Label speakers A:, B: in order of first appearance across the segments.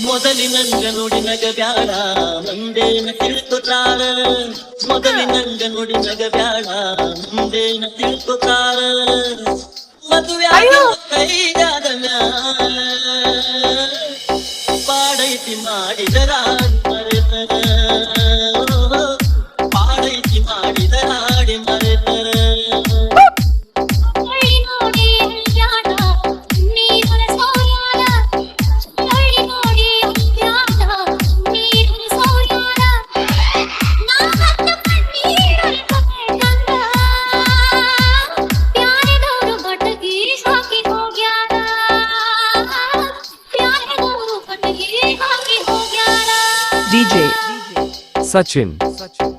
A: ಮೊದಲಿನಂಗ ನುಡಿ ನಗ ಬ್ಯಾಡ ಮುಂದೇನ ತಿಳ್ಕೊತಾರ ಮೊದಲಿನಂಗ ನುಡಿ ನಗ ಬ್ಯಾಡ ಮುಂದೇನ ತಿಳ್ಕೊತಾರ ಮದುವೆ ಕೈಯಾದ ಮ್ಯಾಲ ಪಾಡೈತಿ ಮಾಡಿದರ ಮರೆತರ ಪಾಡೈತಿ ಮಾಡಿದರ ಹಾಡಿ ಮರೆತರ
B: DJ Sachin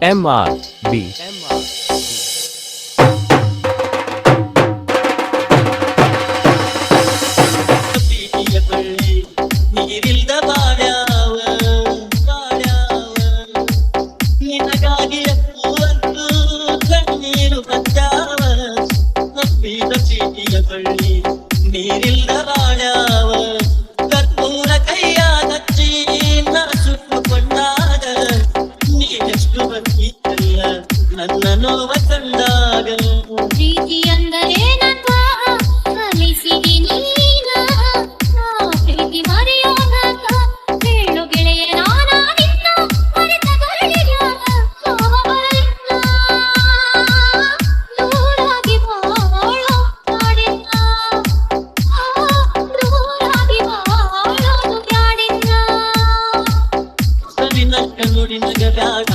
B: MRB
A: ನೀರಿಲ್ದ ಬಾಳ್ಯಾವ ನಿನಗಾಗಿ ಅಪ್ಪುವಂತೂ ಕಣ್ಣೀರು ಬಚ್ಚಾವ ತಪ್ಪಿದ ಚೀಟಿಯ ಬಳ್ಳಿ ನೀರಿಲ್ದ ಬಾಳ್ಯಾವ ಕತ್ತೂರ ಕೈಯ ಹಚ್ಚಿ ನಾ ಸುಟ್ಟುಕೊಂಡಾಗ ನೀನೆಷ್ಟು ಬಂದಿದ್ದಲ್ಲ ನನ್ನ ನೋವ ಕಂಡಾಗ
C: ಪ್ರೀತಿ ಅಂದರೆ ನನ್ನ ಕಲಿಸಿದಿ ನೀನ ಪ್ರೀತಿ ಮರೆಯೋಣ ಹೇಳು ಗೆಳೆಯ ನಾನಿನ್ನ ಮರೆತ ಗಳಿಗ ದೂರಾಗಿ ಬಾಳೋ ಕಾಡಿನ ದೂರಾಗಿ ಬಾಳೋದು ಬ್ಯಾಡಿನ
A: ಸವಿನಕ್ಕ ನುಡಿ ನಗ ಬ್ಯಾಡ